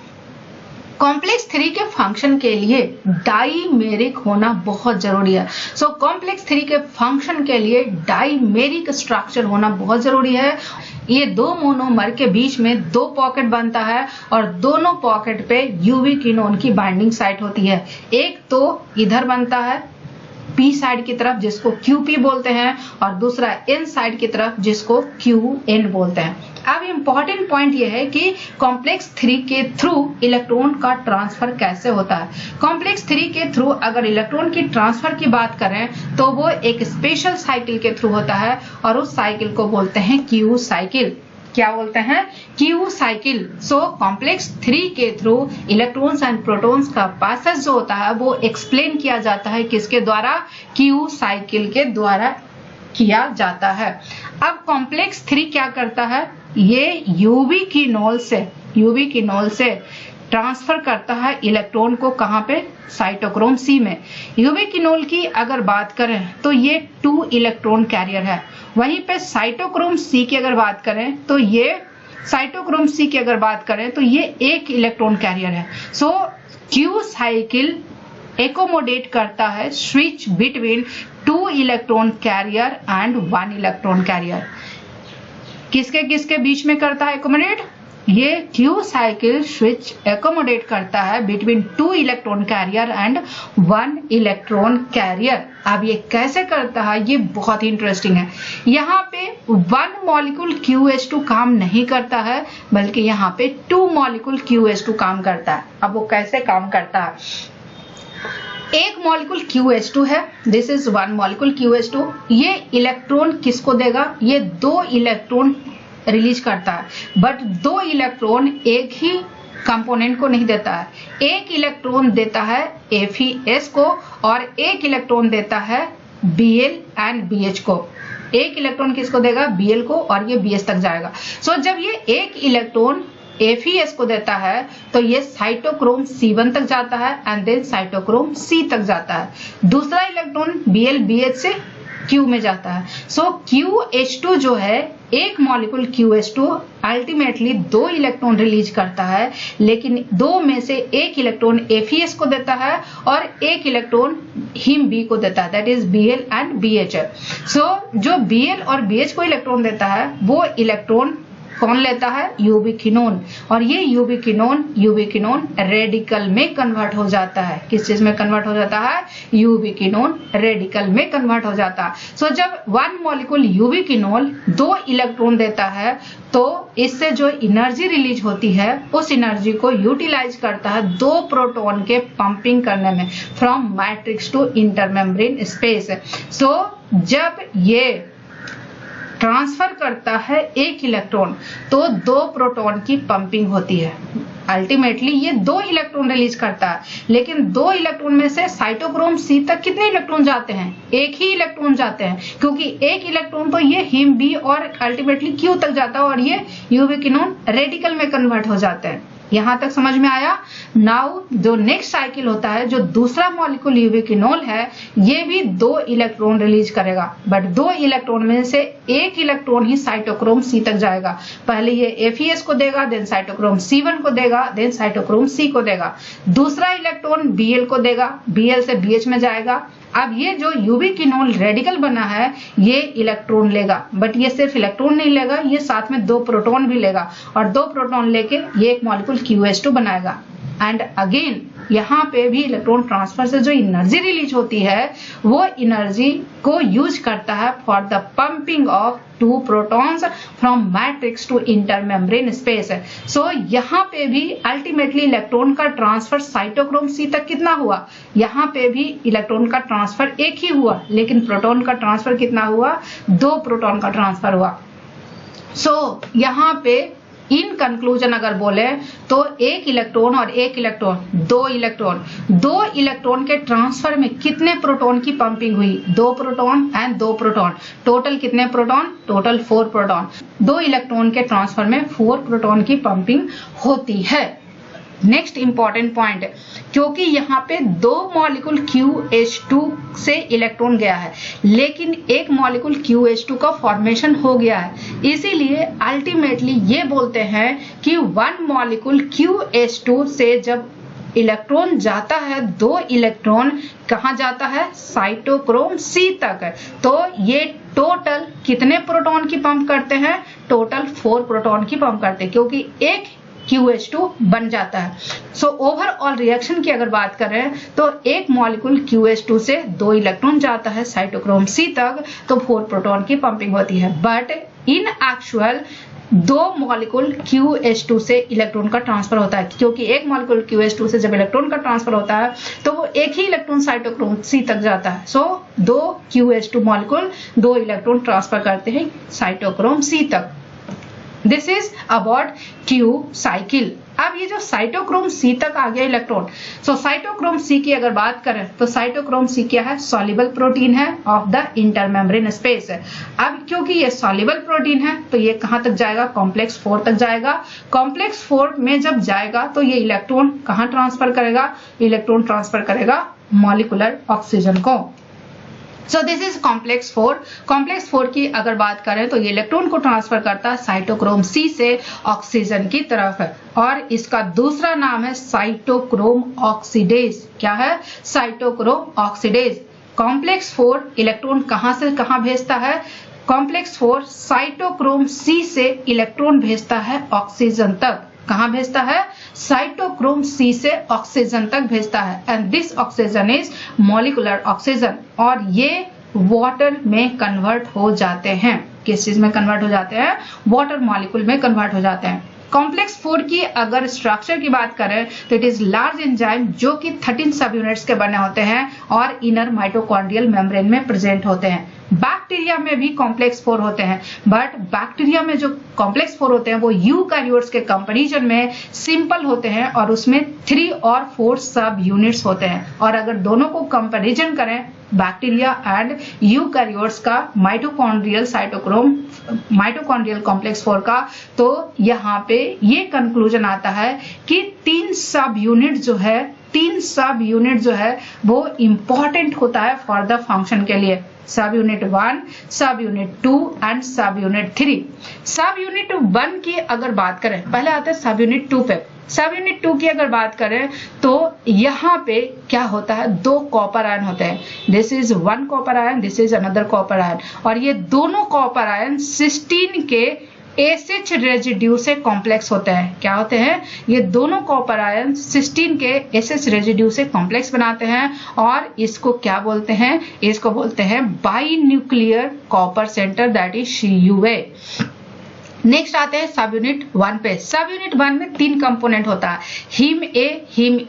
कॉम्प्लेक्स 3 के फंक्शन के लिए डाईमेरिक होना बहुत जरूरी है। सो कॉम्प्लेक्स 3 के फंक्शन के लिए डाईमेरिक स्ट्रक्चर होना बहुत जरूरी है। ये दो मोनोमर के बीच में 2 पॉकेट बनता है और दोनों पॉकेट पे यूवी किनोन की बाइंडिंग साइट होती है। एक तो इधर बनता है पी साइड की तरफ जिसको QP बोलते हैं और दूसरा N साइड की तरफ जिसको QN बोलते हैं। अब इम्पॉर्टेंट पॉइंट यह है कि कॉम्प्लेक्स 3 के थ्रू इलेक्ट्रॉन का ट्रांसफर कैसे होता है। कॉम्प्लेक्स 3 के थ्रू अगर इलेक्ट्रॉन की ट्रांसफर की बात करें तो वो एक स्पेशल साइकिल के थ्रू होता है और उस साइकिल को बोलते हैं Q साइकिल। क्या बोलते हैं? Q cycle. सो कॉम्प्लेक्स 3 के थ्रू इलेक्ट्रॉन्स एंड प्रोटॉन्स का पासेज जो होता है वो एक्सप्लेन किया जाता है किसके द्वारा? Q साइकिल के द्वारा किया जाता है। अब कॉम्प्लेक्स 3 क्या करता है? ये यूवी किनोल से ट्रांसफर करता है इलेक्ट्रॉन को। कहां पे? साइटोक्रोम C में। यूवी किनोल की अगर बात करें तो ये 2 इलेक्ट्रॉन कैरियर है। वहीं पे साइटोक्रोम C की अगर बात करें तो ये साइटोक्रोम C की अगर बात करें तो ये 1 इलेक्ट्रॉन कैरियर है। सो Q साइकिल एकोमोडेट करता है switch between 2 electron carrier and 1 electron carrier. किसके किसके बीच में करता है एकोमोडेट? ये Q साइकिल स्विच एकोमोडेट करता है between 2 electron carrier and 1 electron carrier. अब ये कैसे करता है ये बहुत ही इंटरेस्टिंग है। यहाँ पे 1 मॉलिक्यूल QH2 काम नहीं करता है बल्कि यहाँ पे 2 मॉलिक्यूल QH2 काम करता है। अब वो कैसे काम करता है? एक मॉलिक्यूल QH2 है, दिस इज 1 मॉलिक्यूल QH2। ये इलेक्ट्रॉन किसको देगा? ये 2 इलेक्ट्रॉन रिलीज करता है बट 2 इलेक्ट्रॉन एक ही कंपोनेंट को नहीं देता है। एक इलेक्ट्रॉन देता है FeS को और एक इलेक्ट्रॉन देता है Bl एंड BH को। एक इलेक्ट्रॉन किसको देगा? Bl को और ये BH तक जाएगा। सो जब ये एक इलेक्ट्रॉन FeS को देता है तो ये साइटोक्रोम C1 तक जाता है एंड देन साइटोक्रोम C तक जाता है। दूसरा इलेक्ट्रॉन Bl BH से Q में जाता है। सो QH2 जो है एक molecule QH2 ultimately 2 electron release करता है लेकिन 2 में से एक इलेक्ट्रॉन FeS को देता है और एक इलेक्ट्रॉन हिम B को देता है, that is Bl and BH। सो जो Bl और BH को इलेक्ट्रॉन देता है वो इलेक्ट्रॉन कौन लेता है? यूवी किनोन। और ये यूवी किनोन रेडिकल में कन्वर्ट हो जाता है। किस चीज में कन्वर्ट हो जाता है? यूवी किनोन रेडिकल में कन्वर्ट हो जाता है। सो जब 1 मॉलिक्यूल यूवी किनोन 2 इलेक्ट्रॉन देता है तो इससे जो एनर्जी रिलीज होती है उस एनर्जी को यूटिलाइज करता है 2 प्रोटॉन के पंपिंग करने में from matrix to intermembrane space. So जब ये ट्रांसफर करता है 1 इलेक्ट्रॉन तो 2 प्रोटॉन की पंपिंग होती है। अल्टीमेटली ये 2 इलेक्ट्रॉन रिलीज करता है लेकिन 2 इलेक्ट्रॉन में से साइटोक्रोम C तक कितने इलेक्ट्रॉन जाते हैं? एक ही इलेक्ट्रॉन जाते हैं क्योंकि एक इलेक्ट्रॉन तो ये हिम B और अल्टीमेटली Q तक जाता है और ये यूवी किनोन रेडिकल में कन्वर्ट हो जाते हैं। यहां तक समझ में आया? नाउ जो नेक्स्ट साइकिल होता है जो दूसरा मॉलिक्यूल यूवी किनोल है ये भी 2 इलेक्ट्रॉन रिलीज करेगा बट 2 इलेक्ट्रॉन में से एक इलेक्ट्रॉन ही साइटोक्रोम C तक जाएगा। पहले ये FeS को देगा, देन साइटोक्रोम C1 को देगा, देन साइटोक्रोम C को देगा। दूसरा इलेक्ट्रॉन Bl को देगा, Bl से BH में जाएगा। अब ये जो यूवी किनोल रेडिकल बना है ये इलेक्ट्रॉन लेगा बट ये सिर्फ इलेक्ट्रॉन नहीं लेगा, ये साथ में 2 प्रोटॉन भी लेगा और 2 प्रोटॉन लेके ये एक मॉलिक्यूल QH2 बनाएगा एंड अगेन यहाँ पे भी इलेक्ट्रॉन ट्रांसफर से जो एनर्जी रिलीज होती है वो एनर्जी को यूज करता है for the pumping of 2 protons from matrix to intermembrane space. So यहाँ पे भी अल्टीमेटली इलेक्ट्रॉन का ट्रांसफर साइटोक्रोम सी तक कितना हुआ, यहाँ पे भी इलेक्ट्रॉन का ट्रांसफर एक ही हुआ, लेकिन प्रोटॉन का ट्रांसफर कितना हुआ, 2 प्रोटॉन का ट्रांसफर हुआ। सो यहाँ पे इन कंक्लूजन अगर बोले तो एक इलेक्ट्रॉन और एक इलेक्ट्रॉन, 2 इलेक्ट्रॉन के ट्रांसफर में कितने प्रोटॉन की पंपिंग हुई, 2 प्रोटॉन एंड 2 प्रोटॉन, टोटल कितने प्रोटॉन, टोटल 4 प्रोटॉन। 2 इलेक्ट्रॉन के ट्रांसफर में 4 प्रोटॉन की पंपिंग होती है। नेक्स्ट इंपॉर्टेंट पॉइंट, क्योंकि यहाँ पे 2 मॉलिक्यूल QH2 से इलेक्ट्रॉन गया है, लेकिन एक मॉलिक्यूल QH2 का फॉर्मेशन हो गया है, इसीलिए अल्टीमेटली ये बोलते हैं कि 1 मॉलिक्यूल QH2 से जब इलेक्ट्रॉन जाता है, 2 इलेक्ट्रॉन कहाँ जाता है, साइटोक्रोम C तक। तो ये टोटल कितने प्रोटॉन की पंप करते हैं, टोटल 4 प्रोटॉन की पंप करते हैं, क्योंकि एक QH2 बन जाता है। सो ओवरऑल रिएक्शन की अगर बात करें तो एक मॉलिक्यूल QH2 से 2 इलेक्ट्रॉन जाता है साइटोक्रोम C तक, तो 4 प्रोटॉन की पंपिंग होती है। But in actual 2 molecule QH2 से इलेक्ट्रॉन का ट्रांसफर होता है, क्योंकि एक मॉलिक्यूल QH2 से जब इलेक्ट्रॉन का ट्रांसफर होता है तो वो एक ही इलेक्ट्रॉन साइटोक्रोम C तक जाता है। सो 2 QH2 मॉलिक्यूल 2 इलेक्ट्रॉन ट्रांसफर करते हैं साइटोक्रोम C तक। This is about Q cycle. अब ये जो साइटोक्रोम C तक आ गया इलेक्ट्रॉन, सो साइटोक्रोम C की अगर बात करें तो साइटोक्रोम C क्या है, सॉल्युबल प्रोटीन है ऑफ द इंटरमेम्ब्रेन स्पेस। अब क्योंकि ये सॉल्युबल प्रोटीन है तो ये कहां तक जाएगा, कॉम्प्लेक्स 4 तक जाएगा। कॉम्प्लेक्स 4 में जब जाएगा तो ये इलेक्ट्रॉन कहां ट्रांसफर करेगा, इलेक्ट्रॉन ट्रांसफर करेगा मॉलिक्यूलर ऑक्सीजन को। So this is complex 4। Complex 4 की अगर बात करें तो ये इलेक्ट्रॉन को ट्रांसफर करता है साइटोक्रोम C से ऑक्सीजन की तरफ है, और इसका दूसरा नाम है साइटोक्रोम ऑक्सीडेज। क्या है, साइटोक्रोम ऑक्सीडेज। कॉम्प्लेक्स 4 इलेक्ट्रॉन कहां से कहां भेजता है, कॉम्प्लेक्स 4 साइटोक्रोम C से इलेक्ट्रॉन भेजता है ऑक्सीजन तक। कहां भेजता है, साइटोक्रोम C से ऑक्सीजन तक भेजता है, and this oxygen is molecular oxygen, और ये वाटर में कन्वर्ट हो जाते हैं। किस चीज में कन्वर्ट हो जाते हैं, वाटर मॉलिक्यूल में कन्वर्ट हो जाते हैं। कॉम्प्लेक्स 4 की अगर स्ट्रक्चर की बात करें तो इट इज लार्ज एंजाइम जो कि 13 सब यूनिट्स के बने होते हैं और इनर माइटोकॉन्ड्रियल मेम्ब्रेन में प्रेजेंट होते हैं। बैक्टीरिया में भी कॉम्प्लेक्स 4 होते हैं, बट बैक्टीरिया में जो कॉम्प्लेक्स 4 होते हैं वो यूकैरियोट्स के कंपैरिजन में सिंपल होते हैं और उसमें 3 और 4 सब यूनिट्स होते हैं। और अगर दोनों को कंपैरिजन करें बैक्टीरिया एंड यूकैरियोट्स का माइटोकॉन्ड्रियल कॉम्प्लेक्स 4 का, तो यहाँ पे ये कंक्लूजन आता है कि 3 सब यूनिट जो है वो इंपॉर्टेंट होता है फॉर द फंक्शन के लिए। सब यूनिट 1, सब यूनिट 2 एंड सब यूनिट 3। सब यूनिट 1 की अगर बात करें, पहले आते हैं सब यूनिट 2 पे। सब यूनिट 2 की अगर बात करें तो यहाँ पे क्या होता है, 2 कॉपर आयन होते हैं। This is 1 copper ion, this is another copper ion, और ये दोनों कॉपर आयन सिस्टीन के एसएच रेजिड्यू से कॉम्प्लेक्स होते हैं। क्या होते हैं, ये दोनों कॉपर आयन सिस्टीन के एसएच रेजिड्यू से कॉम्प्लेक्स बनाते हैं, और इसको क्या बोलते हैं, इसको बोलते हैं by nuclear copper centre, that is CuA। Next आते हैं सब यूनिट 1 पे। सब यूनिट 1 में 3 कंपोनेंट होता है, heme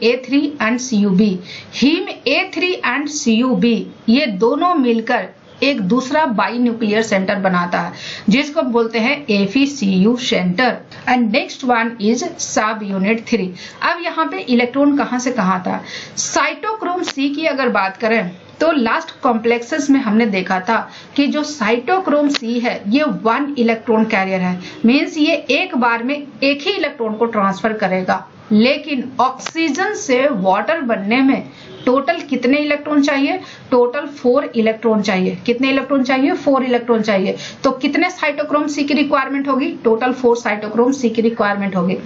A3 and CuB। Heme A3 and CuB ये दोनों मिलकर एक दूसरा बाई न्यूक्लियर सेंटर बनाता है जिसको बोलते हैं FeCu centre. And next one is सब यूनिट 3। अब यहाँ पे इलेक्ट्रॉन कहाँ से कहाँ था, साइटोक्रोम C की अगर बात करें तो लास्ट कॉम्प्लेक्सेस में हमने देखा था कि जो साइटोक्रोम C है ये 1 इलेक्ट्रॉन कैरियर है, मींस ये एक बार में एक ही इलेक्ट्रॉन को ट्रांसफर करेगा। लेकिन ऑक्सीजन से वाटर बनने में टोटल कितने इलेक्ट्रॉन चाहिए, टोटल 4 इलेक्ट्रॉन चाहिए। कितने इलेक्ट्रॉन चाहिए, 4 इलेक्ट्रॉन चाहिए। तो कितने साइटोक्रोम C की रिक्वायरमेंट होगी, टोटल 4 साइटोक्रोम C की रिक्वायरमेंट होगी।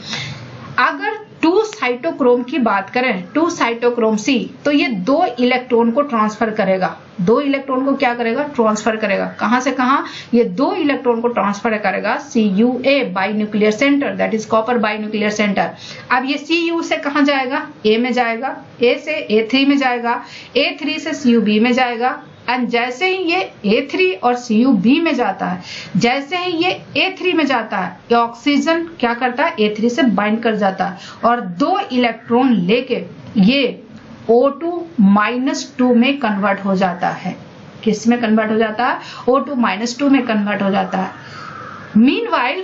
अगर 2 साइटोक्रोम की बात करें, 2 साइटोक्रोम C, तो ये 2 इलेक्ट्रॉन को ट्रांसफर करेगा। 2 इलेक्ट्रॉन को क्या करेगा? ट्रांसफर करेगा। कहां से कहां? ये 2 इलेक्ट्रॉन को ट्रांसफर करेगा CuA by nuclear centre, that is copper by nuclear centre. अब ये Cu से कहां जाएगा? A में जाएगा, A से A3 में जाएगा, A3 से CuB में जाएगा। एंड जैसे ही ये A3 और CuB में जाता है, जैसे ही ये A3 में जाता है, ये ऑक्सीजन क्या करता है? A3 से बाइंड कर जाता है और 2 इलेक्ट्रॉन लेके ये O2-2 में कन्वर्ट हो जाता है। किस में कन्वर्ट हो जाता है? O2-2 में कन्वर्ट हो जाता है। मीनवाइल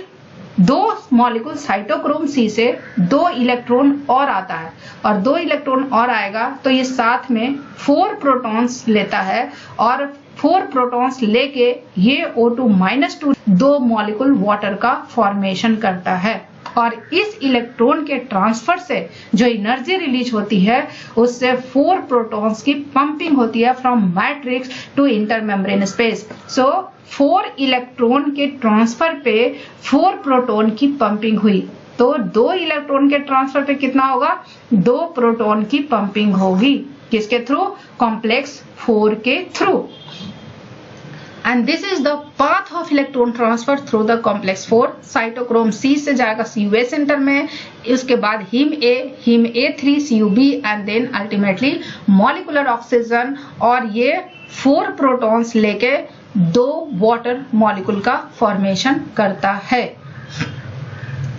2 मॉलिक्यूल साइटोक्रोम C से 2 इलेक्ट्रॉन और आता है और 2 इलेक्ट्रॉन और आएगा तो ये साथ में 4 प्रोटॉन्स लेता है और 4 प्रोटॉन्स लेके ये O2-2 2 मॉलिक्यूल वाटर का फॉर्मेशन करता है। और इस इलेक्ट्रॉन के ट्रांसफर से जो एनर्जी रिलीज होती है उससे 4 प्रोटॉन्स की पंपिंग होती है from matrix to intermembrane space. So 4 electron के ट्रांसफर पे 4 प्रोटॉन की पंपिंग हुई, तो 2 इलेक्ट्रॉन के ट्रांसफर पे कितना होगा? 2 प्रोटॉन की पंपिंग होगी। किसके थ्रू? कॉम्प्लेक्स 4 के through. And this is the path of electron transfer through the complex 4। Cytochrome C से जाएगा CuA सेंटर में, उसके बाद heme A3, CuB and then ultimately molecular oxygen और ये 4 प्रोटॉन्स लेके 2 वाटर मॉलिक्यूल का फॉर्मेशन करता है।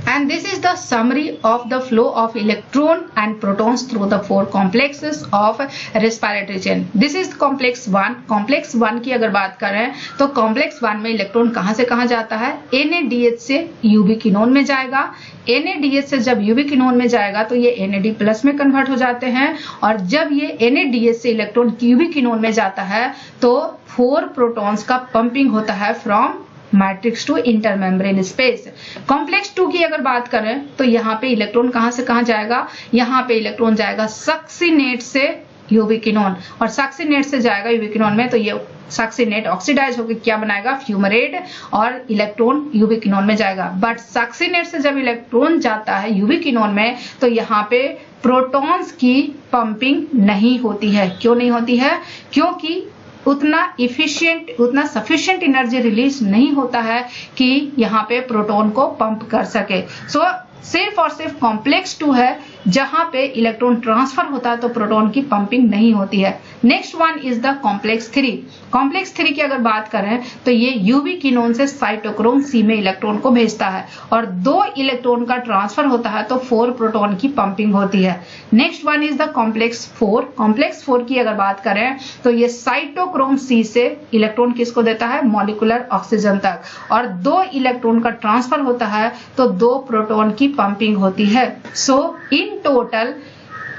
And this is the summary of the flow of electron and protons through the 4 complexes of respiratory chain. This is complex 1. complex 1 की अगर बात करें तो complex 1 में इलेक्ट्रॉन कहां से कहां जाता है? NADH से यूबिक्विनोन में जाएगा। NADH से जब यूबिक्विनोन में जाएगा तो ये NAD प्लस में कन्वर्ट हो जाते हैं और जब ये NADH से इलेक्ट्रॉन यूबिक्विनोन में जाता है तो 4 प्रोटॉन्स का पंपिंग होता है from matrix to intermembrane space. Complex 2 की अगर बात करें तो यहाँ पे इलेक्ट्रॉन कहां से कहां जाएगा? यहाँ पे इलेक्ट्रॉन जाएगा सक्सिनेट से यूबिक्विनोन और सक्सिनेट से जाएगा यूबिक्विनोन में, तो ये सक्सिनेट ऑक्सीडाइज होकर क्या बनाएगा? फ्यूमरेट और इलेक्ट्रॉन यूबिक्विनोन में जाएगा। बट सक्सिनेट से जब इलेक्ट्रॉन जाता है यूबिक्विनोन में तो यहाँ पे प्रोटॉन्स की पंपिंग नहीं होती है। क्यों नहीं होती है? क्योंकि उतना इफिशिएंट, उतना सफिशिएंट एनर्जी रिलीज नहीं होता है कि यहाँ पे प्रोटॉन को पंप कर सके। सो सिर्फ और सिर्फ कॉम्प्लेक्स 2 है जहां पे इलेक्ट्रॉन ट्रांसफर होता है तो प्रोटॉन की पंपिंग नहीं होती है। Next one is the complex 3। Complex 3 की अगर बात करें तो ये यूबिक्विनोन से साइटोक्रोम C में इलेक्ट्रॉन को भेजता है और 2 इलेक्ट्रॉन का ट्रांसफर होता है तो 4 प्रोटॉन की पंपिंग होती है। Next one is the complex 4। Complex 4 की अगर बात करें तो ये साइटोक्रोम C से इलेक्ट्रॉन किसको देता है? मॉलिक्यूलर ऑक्सीजन तक और 2 इलेक्ट्रॉन का ट्रांसफर होता है तो 2 प्रोटॉन की पंपिंग होती है। सो इन टोटल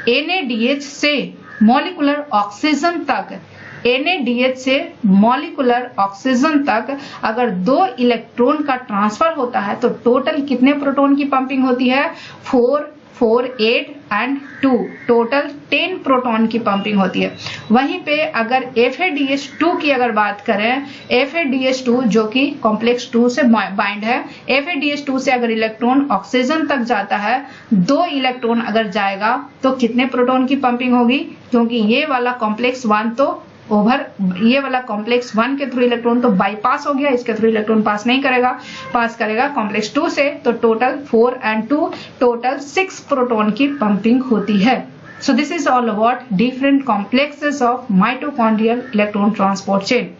NADH से मॉलिक्यूलर ऑक्सीजन तक, NADH से मॉलिक्यूलर ऑक्सीजन तक अगर 2 इलेक्ट्रॉन का ट्रांसफर होता है तो टोटल कितने प्रोटॉन की पंपिंग होती है? 4, 4, 8 एंड 2, टोटल 10 प्रोटॉन की पंपिंग होती है। वहीं पे अगर FADH2 की अगर बात करें, FADH2 जो कि कॉम्प्लेक्स 2 से बाइंड है, FADH2 से अगर इलेक्ट्रॉन ऑक्सीजन तक जाता है, 2 इलेक्ट्रॉन अगर जाएगा तो कितने प्रोटॉन की पंपिंग होगी? क्योंकि ये वाला कॉम्प्लेक्स 1 तो ये वाला कॉम्प्लेक्स 1 के थ्रू इलेक्ट्रॉन तो बाईपास हो गया, इसके थ्रू इलेक्ट्रॉन पास नहीं करेगा, पास करेगा कॉम्प्लेक्स 2 से, तो टोटल 4 एंड 2 टोटल 6 प्रोटॉन की पंपिंग होती है। So this is all about different complexes of mitochondrial electron transport chain.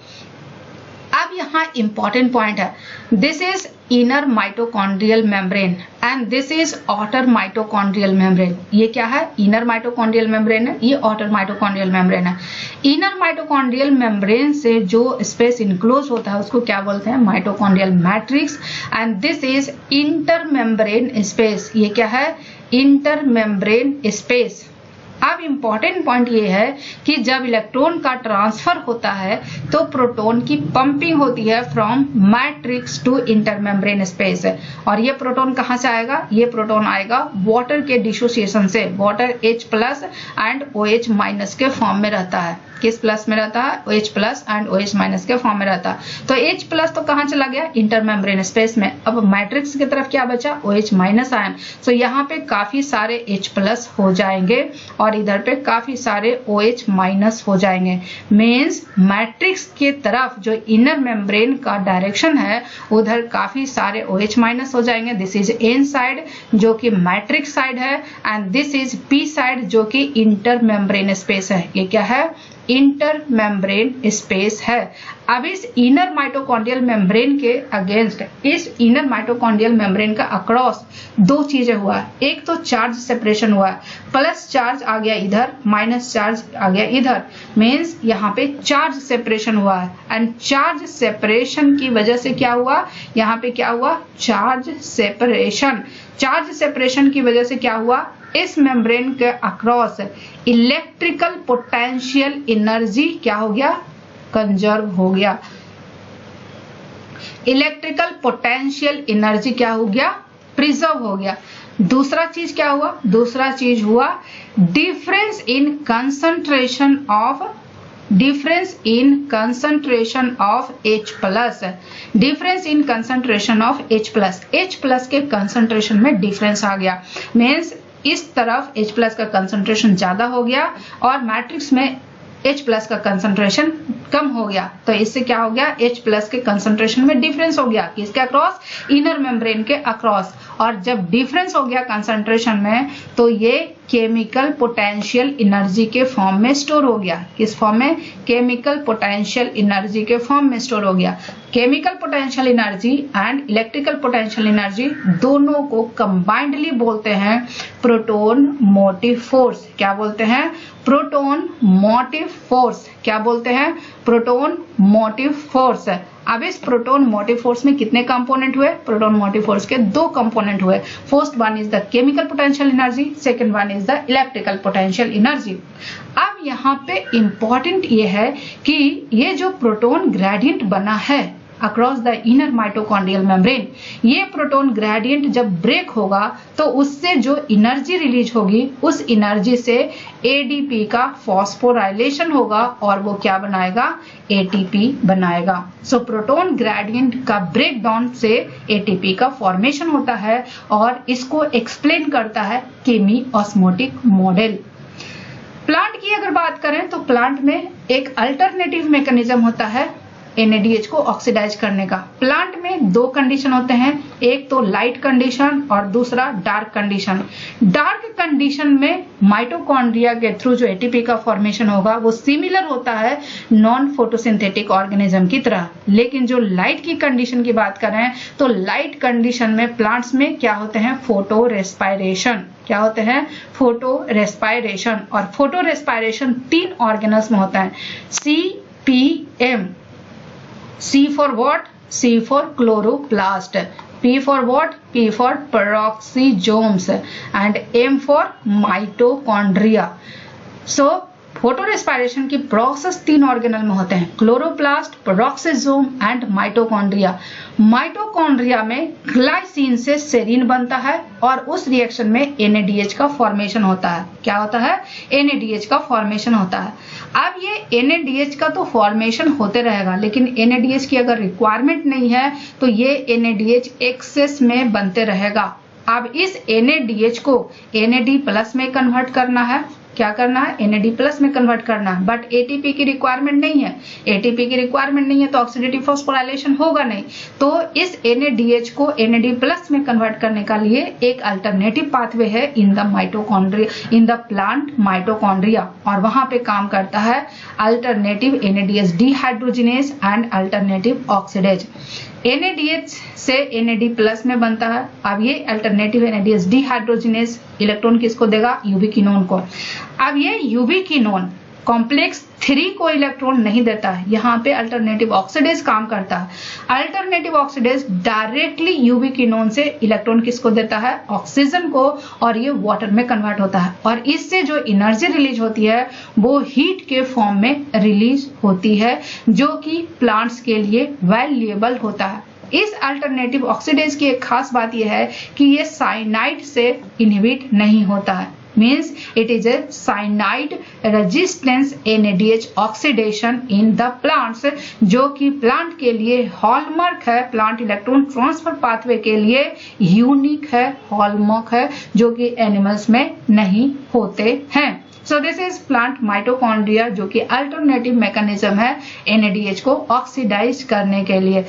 अब यहाँ इंपॉर्टेंट पॉइंट है, this is inner mitochondrial membrane and this is outer mitochondrial membrane. ये क्या है? इनर माइटोकॉन्ड्रियल मेम्ब्रेन है, ये आउटर माइटोकॉन्ड्रियल मेम्ब्रेन है। Inner mitochondrial membrane से जो स्पेस इनक्लोज होता है उसको क्या बोलते हैं? Mitochondrial matrix and this is inter membrane space. ये क्या है? Inter membrane space. अब इम्पॉर्टेंट पॉइंट ये है कि जब इलेक्ट्रॉन का ट्रांसफर होता है तो प्रोटॉन की पंपिंग होती है from matrix to intermembrane space. और ये प्रोटॉन कहाँ से आएगा? ये प्रोटॉन आएगा वाटर के डिसोसिएशन से। Water H plus and OH minus के फॉर्म में रहता है। किस प्लस में रहता है? OH plus and OH minus के फॉर्म में रहता है। तो H प्लस तो कहाँ चला गया? इंटरमेम्ब्रेन स्पेस में। अब मैट्रिक्स की तरफ क्या बचा? OH minus ion. सो यहाँ पे काफी सारे H प्लस हो जाएंगे और इधर पे काफी सारे OH माइनस हो जाएंगे। मीन्स मैट्रिक्स की तरफ जो इनर मेम्ब्रेन का डायरेक्शन है उधर काफी सारे OH माइनस हो जाएंगे। दिस इज N साइड जो कि मैट्रिक्स साइड है and this is P side जो कि इंटर मेम्ब्रेन स्पेस है। ये क्या है? इंटर मेम्ब्रेन स्पेस है। अब इस इनर माइटोकॉन्ड्रियल मेम्ब्रेन के अगेंस्ट, इस इनर माइटोकॉन्ड्रियल मेम्ब्रेन का अक्रॉस दो चीजें हुआ है। एक तो चार्ज सेपरेशन हुआ है, प्लस चार्ज आ गया इधर, माइनस चार्ज आ गया इधर। मीन्स यहाँ पे चार्ज सेपरेशन हुआ है एंड चार्ज सेपरेशन की वजह से क्या हुआ? यहाँ पे क्या हुआ? Charge separation. चार्ज सेपरेशन की वजह से क्या हुआ? इस मेम्ब्रेन के अक्रॉस इलेक्ट्रिकल पोटेंशियल एनर्जी क्या हो गया? कंजर्व हो गया। इलेक्ट्रिकल पोटेंशियल एनर्जी क्या हो गया? प्रिजर्व हो गया। दूसरा चीज क्या हुआ? दूसरा चीज हुआ difference in concentration of H plus. Difference in concentration of H plus. H plus के कंसंट्रेशन में डिफरेंस आ गया। मीन्स इस तरफ H प्लस का कंसंट्रेशन ज्यादा हो गया और मैट्रिक्स में H प्लस का कंसंट्रेशन कम हो गया। तो इससे क्या हो गया? H प्लस के कंसंट्रेशन में डिफरेंस हो गया। किसके अक्रॉस? इनर मेम्ब्रेन के अक्रॉस। और जब डिफरेंस हो गया कंसंट्रेशन में तो ये केमिकल पोटेंशियल एनर्जी के फॉर्म में स्टोर हो गया। किस फॉर्म में? केमिकल पोटेंशियल एनर्जी के फॉर्म में स्टोर हो गया। Chemical potential energy and electrical potential energy दोनों को कंबाइंडली बोलते हैं प्रोटॉन मोटिव फोर्स। क्या बोलते हैं? Proton motive force. क्या बोलते हैं? Proton motive force. अब इस प्रोटॉन मोटिव फोर्स में कितने कंपोनेंट हुए? प्रोटॉन मोटिव फोर्स के दो कंपोनेंट हुए। First one is the chemical potential energy, second one is the electrical potential energy. अब यहाँ पे इंपॉर्टेंट ये है कि ये जो प्रोटॉन ग्रेडियंट बना है across the inner mitochondrial membrane, ये प्रोटॉन ग्रेडियंट जब ब्रेक होगा तो उससे जो एनर्जी रिलीज होगी उस एनर्जी से ADP का फॉस्फोराइलेशन होगा और वो क्या बनाएगा? ATP बनाएगा। सो प्रोटॉन ग्रेडियंट का ब्रेक डाउन से ATP का फॉर्मेशन होता है और इसको एक्सप्लेन करता है केमी ऑस्मोटिक मॉडल। प्लांट की अगर बात करें तो प्लांट में एक अल्टरनेटिव मैकेनिज्म होता है NADH को ऑक्सीडाइज करने का। प्लांट में दो कंडीशन होते हैं, एक तो लाइट कंडीशन और दूसरा डार्क कंडीशन। डार्क कंडीशन में माइटोकॉन्ड्रिया के थ्रू जो ATP का फॉर्मेशन होगा वो सिमिलर होता है नॉन फोटोसिंथेटिक ऑर्गेनिज्म की तरह। लेकिन जो लाइट की कंडीशन की बात करें तो लाइट कंडीशन में प्लांट्स में क्या होते हैं? Photo respiration. क्या होते हैं? Photo respiration. और फोटो रेस्पायरेशन 3 ऑर्गेनल्स में होता है, CPM। C for what? C for chloroplast. P for what? P for peroxisomes and M for mitochondria. So photo respiration की प्रोसेस 3 ऑर्गेनल में होते हैं, chloroplast, peroxisome and mitochondria. Mitochondria में glycine से serine बनता है और उस रिएक्शन में NADH का फॉर्मेशन होता है। क्या होता है? NADH का फॉर्मेशन होता है। अब ये NADH का तो फॉर्मेशन होते रहेगा, लेकिन NADH की अगर रिक्वायरमेंट नहीं है तो ये NADH एक्सेस में बनते रहेगा। अब इस NADH को NAD प्लस में कन्वर्ट करना है। क्या करना है? NAD प्लस में कन्वर्ट करना है। बट ATP की रिक्वायरमेंट नहीं है। ATP की रिक्वायरमेंट नहीं है तो ऑक्सीडेटिव फॉस्फोराइलेशन होगा नहीं। तो इस NADH को NAD प्लस में कन्वर्ट करने का लिए एक अल्टरनेटिव पाथवे है in the mitochondria, in the plant mitochondria, और वहां पे काम करता है alternative NADH dehydrogenase and alternative oxidase. NADH से NAD प्लस में बनता है। अब ये अल्टरनेटिव NADH डिहाइड्रोजिनेज इलेक्ट्रॉन किसको देगा? यूबिक्विनोन को। अब ये यूबिक्विनोन कॉम्प्लेक्स 3 को इलेक्ट्रॉन नहीं देता है, यहाँ पे अल्टरनेटिव ऑक्सीडेज काम करता है। अल्टरनेटिव ऑक्सीडेज डायरेक्टली यूवी किनोन से इलेक्ट्रॉन किसको देता है, ऑक्सीजन को, और ये वाटर में कन्वर्ट होता है और इससे जो एनर्जी रिलीज होती है वो हीट के फॉर्म में रिलीज होती है, जो कि प्लांट्स के लिए वैल्यूएबल होता है। इस अल्टरनेटिव ऑक्सीडेज की एक खास बात यह है कि ये साइनाइड से इनहिबिट नहीं होता है, means it is a cyanide resistance NADH oxidation in the plants, जो कि प्लांट के लिए हॉलमार्क है, प्लांट इलेक्ट्रॉन ट्रांसफर पाथवे के लिए यूनिक है, हॉलमार्क है, जो कि एनिमल्स में नहीं होते हैं। So this is plant mitochondria, जो कि अल्टरनेटिव मैकेनिज्म है NADH को ऑक्सीडाइज करने के लिए।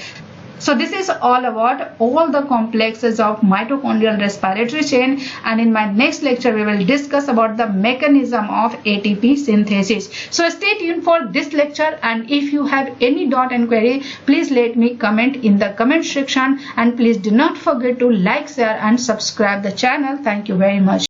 So this is all about all the complexes of mitochondrial respiratory chain, and in my next lecture we will discuss about the mechanism of ATP synthesis. So stay tuned for this lecture, and if you have any doubt and query, please let me comment in the comment section, and please do not forget to like, share and subscribe the channel. Thank you very much.